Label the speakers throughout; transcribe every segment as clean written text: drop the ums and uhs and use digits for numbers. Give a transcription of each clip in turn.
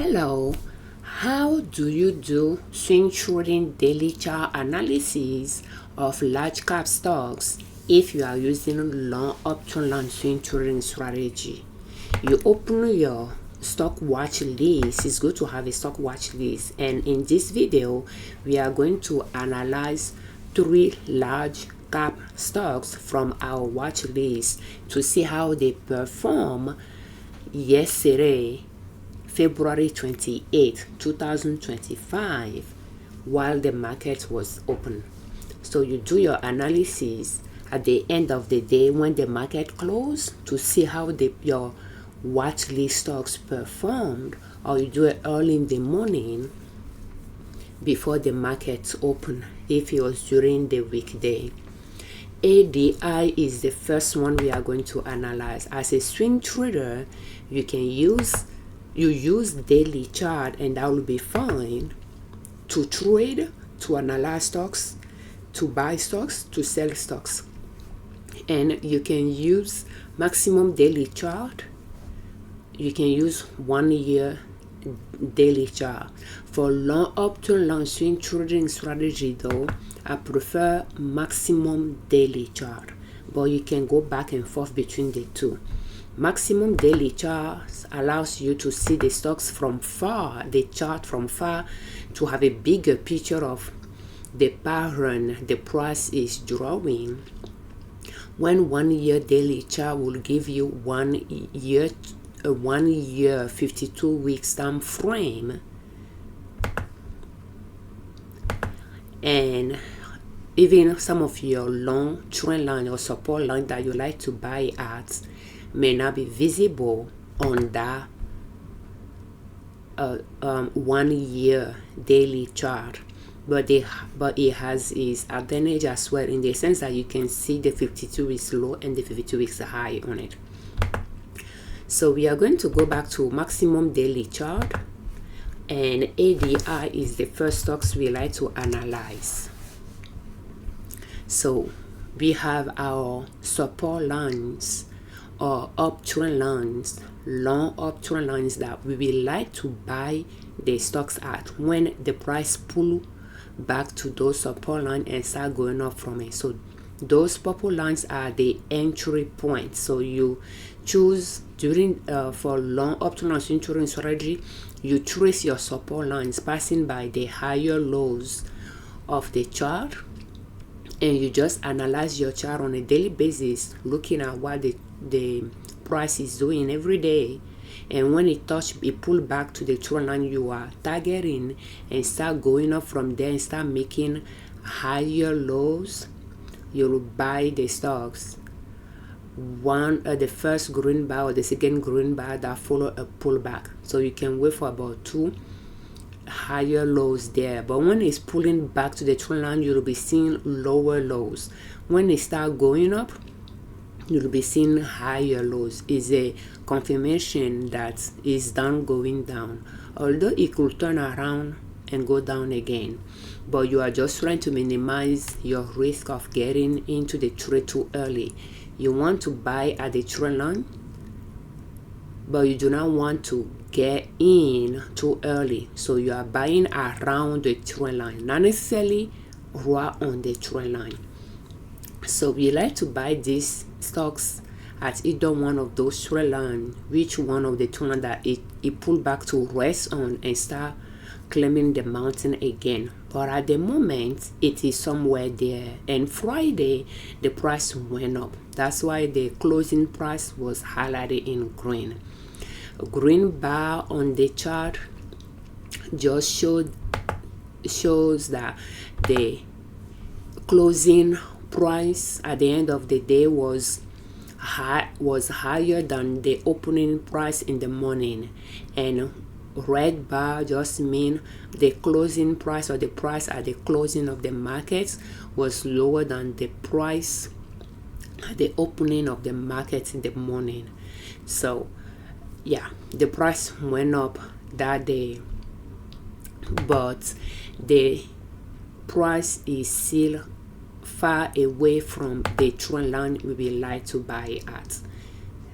Speaker 1: Hello, how do you do swing trading daily chart analysis of large cap stocks if you are using long option long swing trading strategy? You open your stock watch list. It's good to have a stock watch list, and in this video we are going to analyze 3 large cap stocks from our watch list to see how they perform yesterday, February 28, 2025, while the market was open. So you do your analysis at the end of the day when the market closed to see how your watch list stocks performed, or you do it early in the morning before the market open if it was during the weekday. ADI is the first one we are going to analyze. As a swing trader, you use daily chart, and that will be fine to trade, to analyze stocks, to buy stocks, to sell stocks. And you can use maximum daily chart. You can use 1 year daily chart. For long option long swing trading strategy though, I prefer maximum daily chart, but you can go back and forth between the two. Maximum daily charts allows you to see the stocks from far, the chart from far, to have a bigger picture of the pattern the price is drawing. When 1 year daily chart will give you 1 year, a 1 year 52 weeks time frame, and even some of your long trend line or support line that you like to buy at may not be visible on that 1 year daily chart, but it has its advantage as well, in the sense that you can see the 52 weeks low and the 52 weeks high on it. So we are going to go back to maximum daily chart, and ADI is the first stocks we like to analyze. So we have our support lines or uptrend lines, long uptrend lines that we will like to buy the stocks at when the price pull back to those support lines and start going up from it. So those purple lines are the entry points. So you choose during for long uptrend long swing trading strategy, you trace your support lines passing by the higher lows of the chart, and you just analyze your chart on a daily basis, looking at what the price is doing every day. And when it pull back to the trend line you are targeting and start going up from there and start making higher lows, you'll buy the stocks. The first green bar or the second green bar that follow a pullback. So you can wait for about 2 higher lows there, but when it's pulling back to the trend line, you'll be seeing lower lows. When it start going up, you'll be seeing higher lows. Is a confirmation that is done going down, although it could turn around and go down again, but you are just trying to minimize your risk of getting into the trade too early. You want to buy at the trend line, but you do not want to get in too early, so you are buying around the trend line, not necessarily right on the trend line. So we like to buy these stocks at either one of those trend lines, which one of the trend line that it pull back to rest on and start climbing the mountain again. But at the moment it is somewhere there, and Friday the price went up. That's why the closing price was highlighted in green. A green bar on the chart just shows that the closing price at the end of the day was higher than the opening price in the morning, and red bar just mean the closing price or the price at the closing of the market was lower than the price at the opening of the market in the morning. So yeah, the price went up that day, but the price is still far away from the trend line we will like to buy at.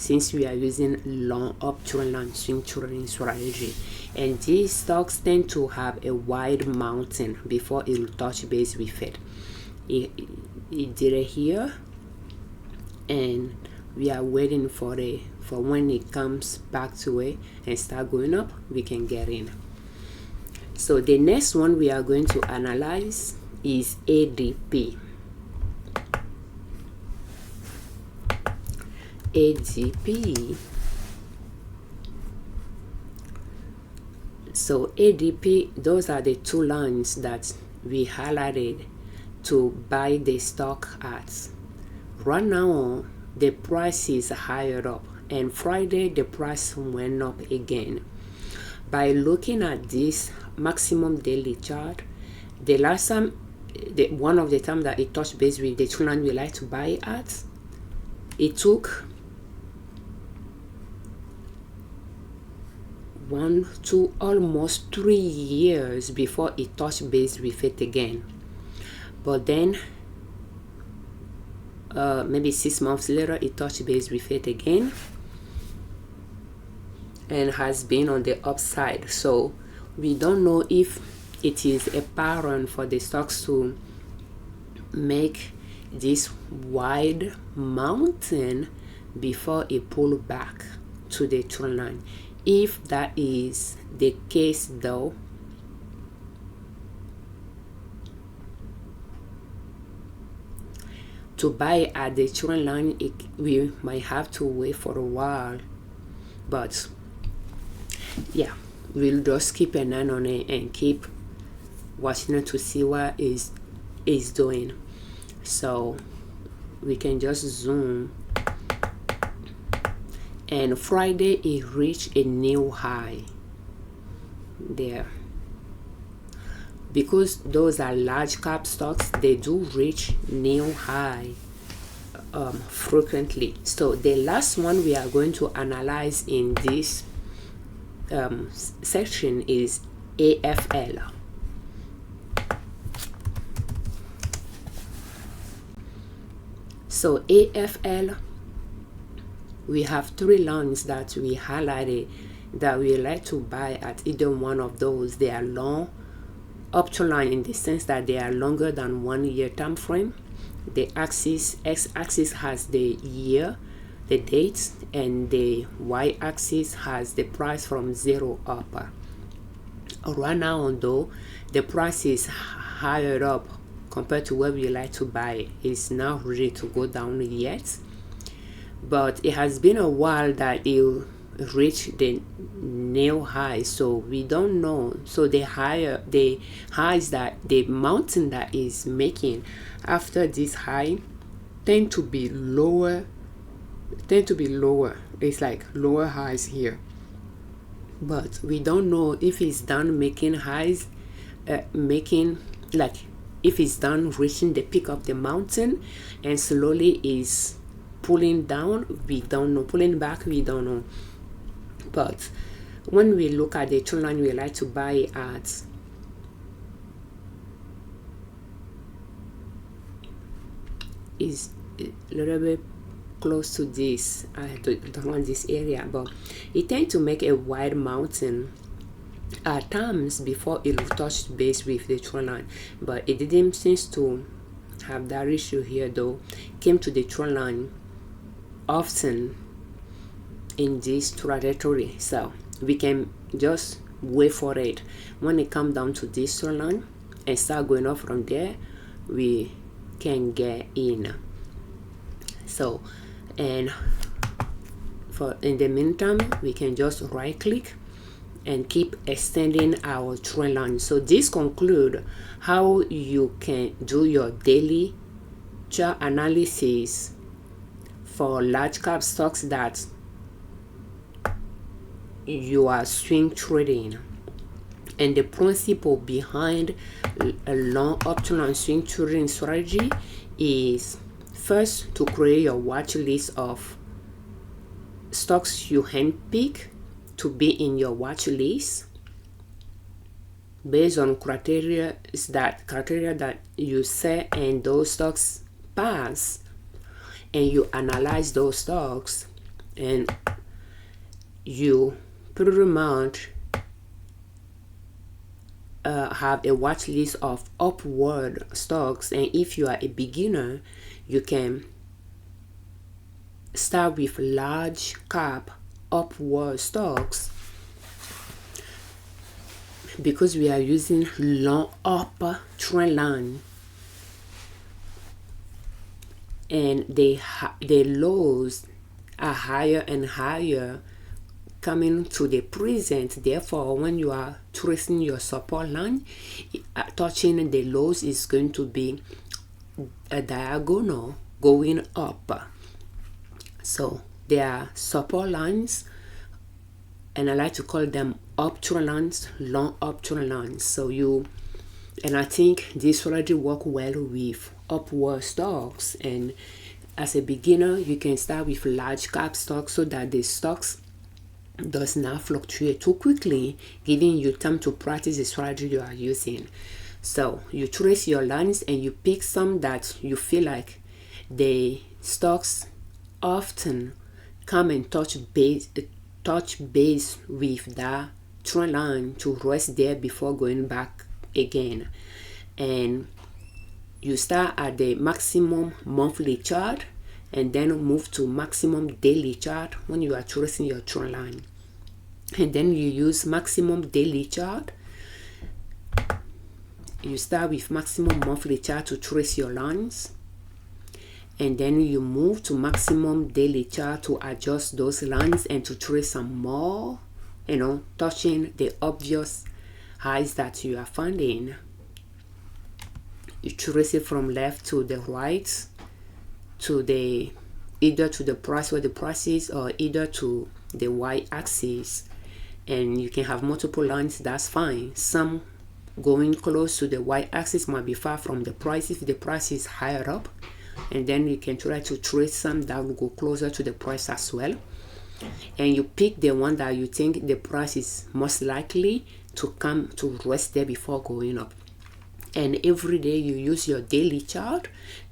Speaker 1: since we are using long uptrend line swing trading strategy. And these stocks tend to have a wide mountain before it will touch base with it. It did it here, and we are waiting for when it comes back to it and start going up, we can get in. So the next one we are going to analyze is ADP. So ADP, those are the two lines that we highlighted to buy the stock at. Right now the price is higher up, and Friday the price went up again. By looking at this maximum daily chart, the last time, one of the time that it touched base with the trend line we like to buy at, it took 1 to almost 3 years before it touched base with it again. But then maybe 6 months later it touched base with it again and has been on the upside. So we don't know if it is a pattern for the stocks to make this wide mountain before it pull back to the trend line. If that is the case though, to buy at the trend line, we might have to wait for a while. But yeah, we'll just keep an eye on it and keep watching it to see what is doing. So we can just zoom, and Friday it reached a new high there. Because those are large cap stocks, they do reach new high frequently. So the last one we are going to analyze in this section is AFL. So AFL, we have 3 lines that we highlighted that we like to buy at either one of those. They are long uptrend line in the sense that they are longer than 1 year time frame. The x-axis has the year, the dates, and the y-axis has the price from 0 up. Right now though, the price is higher up compared to where we like to buy. It's not ready to go down yet, but it has been a while that it reached the new high, so we don't know. So the highs that the mountain that is making after this high tend to be lower. It's like lower highs here, but we don't know if it's done making highs, if it's done reaching the peak of the mountain and slowly is pulling down. We don't know. Pulling back, we don't know. But when we look at the trend line we like to buy at, is a little bit close to this. I don't want this area, but it tends to make a wide mountain at times before it will touch base with the trend line. But it didn't seem to have that issue here though. Came to the trend line often in this trajectory, so we can just wait for it. When it comes down to this trend line and start going up from there, we can get in. So, and for in the meantime, we can just right click and keep extending our trend line. So this concludes how you can do your daily chart analysis for large cap stocks that you are swing trading. And the principle behind a long uptrend and swing trading strategy is first to create your watch list of stocks you handpick to be in your watch list based on criteria that you set, and those stocks pass, and you analyze those stocks and you pretty much have a watch list of upward stocks. And if you are a beginner, you can start with large cap upward stocks, because we are using long upper trend line, and the lows are higher and higher coming to the present. Therefore, when you are tracing your support line, touching the lows is going to be a diagonal going up. So there are support lines, and I like to call them uptrend lines, long uptrend lines. So and I think this already work well with upward stocks. And as a beginner, you can start with large cap stocks so that the stocks does not fluctuate too quickly, giving you time to practice the strategy you are using. So you trace your lines and you pick some that you feel like the stocks often come and touch base with that trend line to rest there before going back again. And you start at the maximum monthly chart and then move to maximum daily chart when you are tracing your trend line. And then you use maximum daily chart. You start with maximum monthly chart to trace your lines, and then you move to maximum daily chart to adjust those lines and to trace some more, touching the obvious highs that you are finding. You trace it from left to the right, to either to the price where the price is, or either to the y-axis. And you can have multiple lines, that's fine. Some going close to the y-axis might be far from the price if the price is higher up, and then you can try to trace some that will go closer to the price as well. And you pick the one that you think the price is most likely to come to rest there before going up. And every day you use your daily chart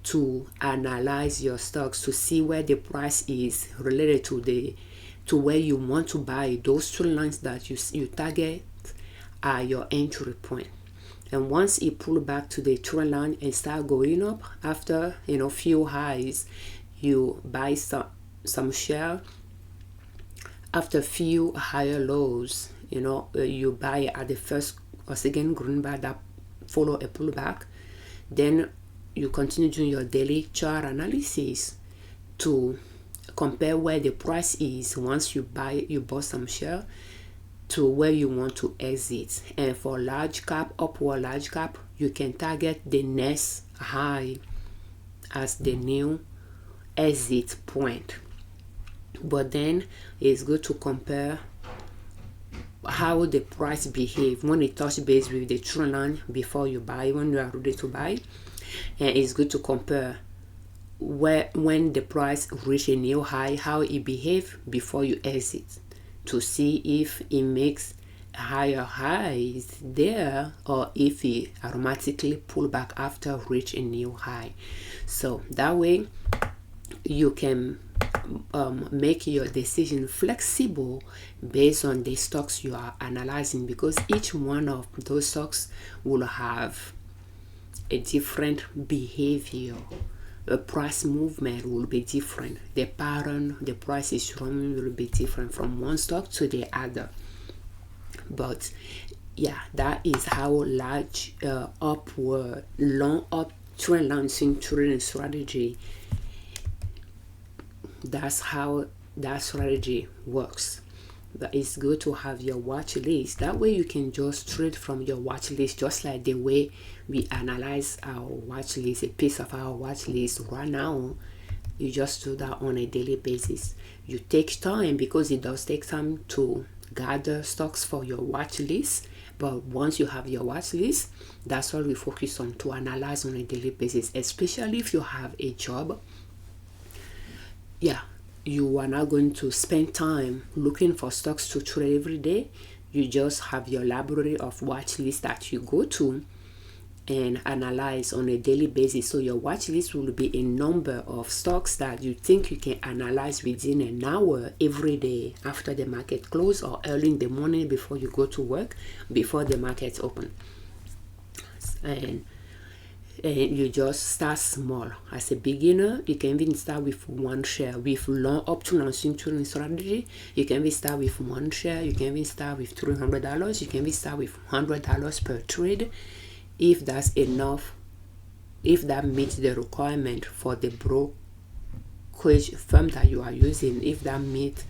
Speaker 1: to analyze your stocks to see where the price is related to where you want to buy. Those trend lines that you target are your entry point. And once it pull back to the trend line and start going up after few highs, you buy some share. After few higher lows, you buy at the first or second green bar that follow a pullback. Then you continue doing your daily chart analysis to compare where the price is once you bought some share to where you want to exit. And for large cap, upward large cap, you can target the next high as the new exit point. But then it's good to compare how the price behave when it touch base with the trend line before you buy, when you are ready to buy. And it's good to compare when the price reach a new high, how it behave before you exit, to see if it makes higher highs there or if it automatically pull back after reach a new high. So that way you can make your decision flexible based on the stocks you are analyzing, because each one of those stocks will have a different behavior. The price movement will be different. The pattern the price is running will be different from one stock to the other. But yeah, that is how large upward long up trend line swing trading strategy, that's how that strategy works. But it's good to have your watch list. That way you can just trade from your watch list, just like the way we analyze our watch list, a piece of our watch list right now. You just do that on a daily basis. You take time, because it does take time to gather stocks for your watch list. But once you have your watch list, that's all we focus on, to analyze on a daily basis, especially if you have a job. Yeah, you are not going to spend time looking for stocks to trade every day. You just have your library of watch lists that you go to, and analyze on a daily basis. So your watch list will be a number of stocks that you think you can analyze within an hour every day after the market close or early in the morning before you go to work, before the markets open. And you just start small. As a beginner, you can even start with one share. With long option and swing trading strategy, you can even start with one share. You can even start with $300. You can even start with $100 per trade, if that's enough, if that meets the requirement for the brokerage firm that you are using. If that meets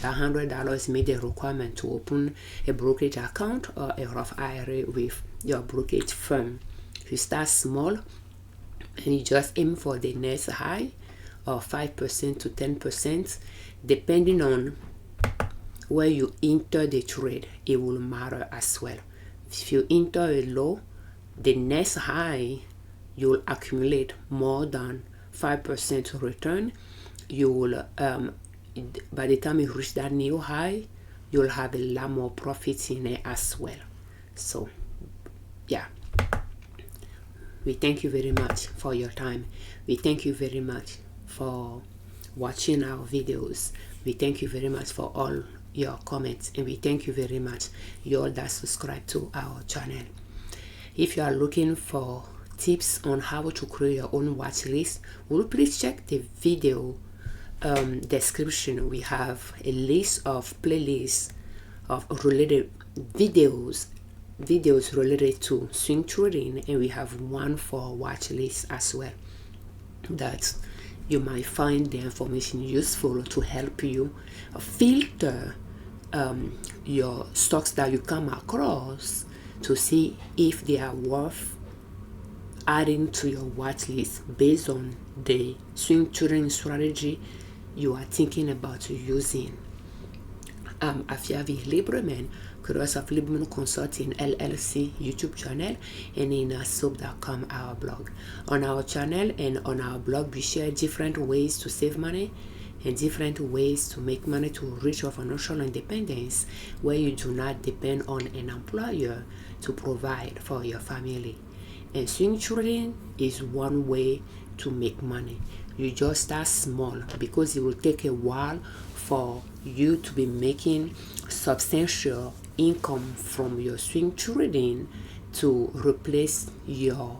Speaker 1: that $100 meet the requirement to open a brokerage account or a Roth IRA with your brokerage firm. You start small and you just aim for the next high of 5% to 10%, depending on where you enter the trade. It will matter as well. If you enter a low, the next high you'll accumulate more than 5% return. You will by the time you reach that new high, you'll have a lot more profits in it as well. So yeah, we thank you very much for your time. We thank you very much for watching our videos. We thank you very much for all your comments, and we thank you very much you all that subscribe to our channel. If you are looking for tips on how to create your own watch list, will please check the video description. We have a list of playlists of related videos related to swing trading, and we have one for watch list as well, that you might find the information useful to help you filter your stocks that you come across to see if they are worth adding to your watch list based on the swing trading strategy you are thinking about using. I'm Afiavi Liberman, creator of Liberman Consulting L.L.C YouTube channel, and in soap.com, our blog. On our channel and on our blog, we share different ways to save money and different ways to make money to reach your financial independence, where you do not depend on an employer to provide for your family. And swing trading is one way to make money. You just start small, because it will take a while for you to be making substantial income from your swing trading to replace your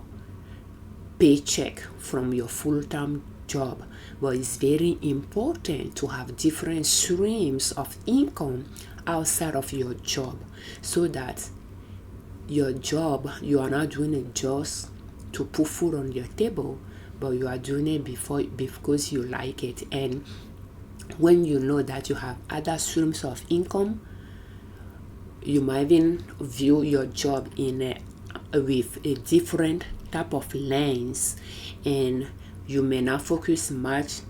Speaker 1: paycheck from your full-time job. But it's very important to have different streams of income outside of your job, so that your job, you are not doing it just to put food on your table, but you are doing it because you like it. And when you know that you have other streams of income, you might even view your job with a different type of lens, and you may not focus much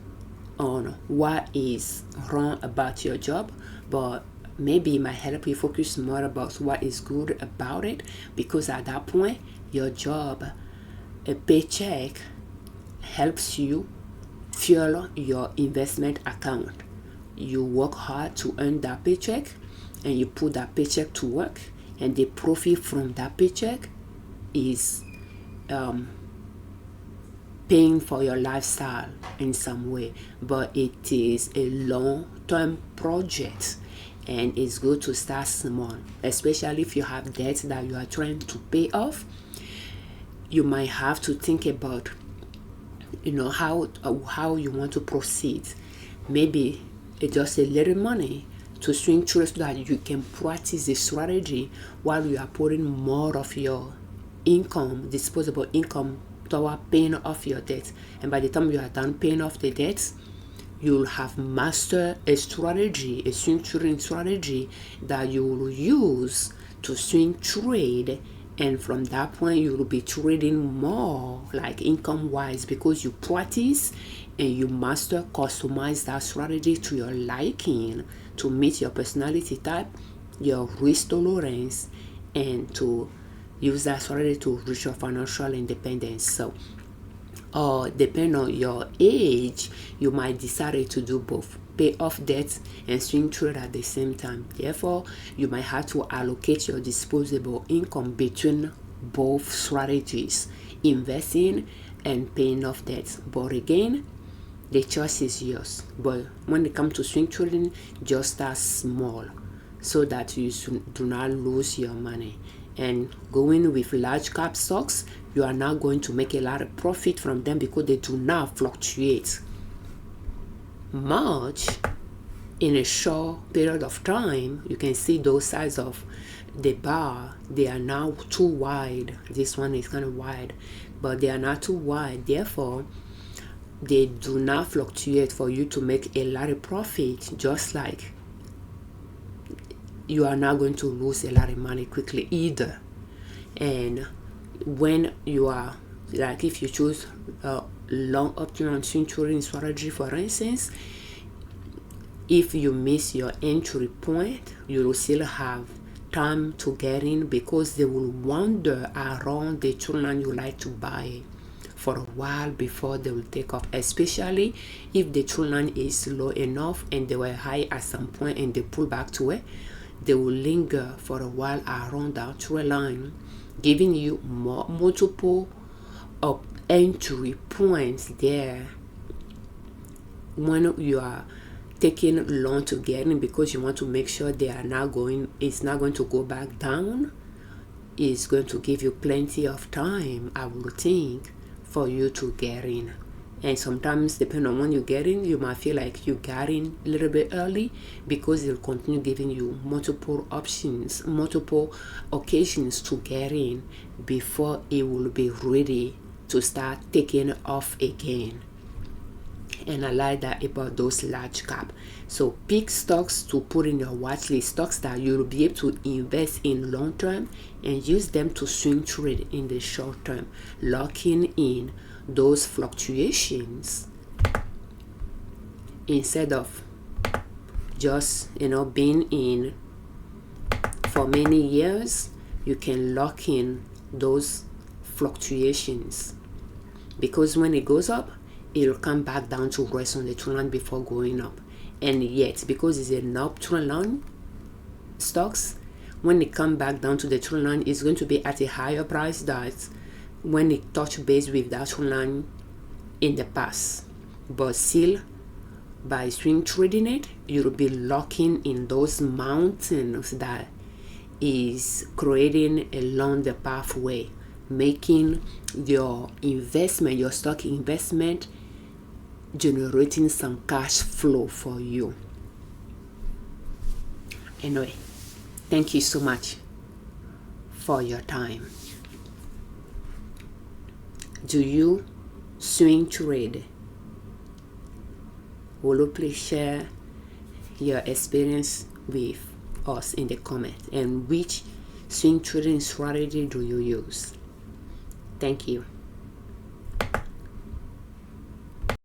Speaker 1: on what is wrong about your job, but maybe it might help you focus more about what is good about it, because at that point your job, a paycheck, helps you fuel your investment account. You work hard to earn that paycheck, and you put that paycheck to work, and the profit from that paycheck is paying for your lifestyle in some way. But it is a long-term project, and it's good to start small, especially if you have debt that you are trying to pay off. You might have to think about how you want to proceed. Maybe it's just a little money to swing trade, so that you can practice the strategy while you are putting more of your income, disposable income, toward paying off your debt. And by the time you are done paying off the debts, you'll have mastered a strategy, a swing trading strategy that you will use to swing trade. And from that point, you will be trading more, like income wise, because you practice and you master, customize that strategy to your liking, to meet your personality type, your risk tolerance, and to use that strategy to reach your financial independence. So, depending on your age, you might decide to do both, pay off debt and swing trade at the same time. Therefore, you might have to allocate your disposable income between both strategies, investing and paying off debts. But again, the choice is yours. But when it comes to swing trading, just start small so that you do not lose your money. And going with large cap stocks, you are now going to make a lot of profit from them because they do not fluctuate much. In a short period of time, you can see those sides of the bar, they are now too wide. This one is kind of wide, but they are not too wide. Therefore, they do not fluctuate for you to make a lot of profit. Just like you are not going to lose a lot of money quickly either. And when you are, like, if you choose a long option swing trading strategy, for instance, if you miss your entry point, you will still have time to get in, because they will wander around the trend line you like to buy for a while before they will take off, especially if the trend line is low enough and they were high at some point and they pull back to it. They will linger for a while around that trend line, giving you multiple entry points there when you are taking long to get in, because you want to make sure they are not going, it's not going to go back down. It's going to give you plenty of time, I would think, for you to get in. And sometimes, depending on when you get in, you might feel like you got in a little bit early, because they'll continue giving you multiple options, multiple occasions to get in before it will be ready to start taking off again. And I like that about those large cap. So pick stocks to put in your watch list, stocks that you'll be able to invest in long term and use them to swing trade in the short term, locking in those fluctuations instead of just being in for many years. You can lock in those fluctuations, because when it goes up, it'll come back down to rest on the trend line before going up. And yet, because it's an up trend line stocks, when it come back down to the trend line, it's going to be at a higher price that when it touch base with that trend line in the past. But still, by swing trading it, you'll be locking in those mountains that is creating along the pathway, making your investment, your stock investment, generating some cash flow for you. Anyway, thank you so much for your time. Do you swing trade? Will you please share your experience with us in the comments, and which swing trading strategy do you use? Thank you.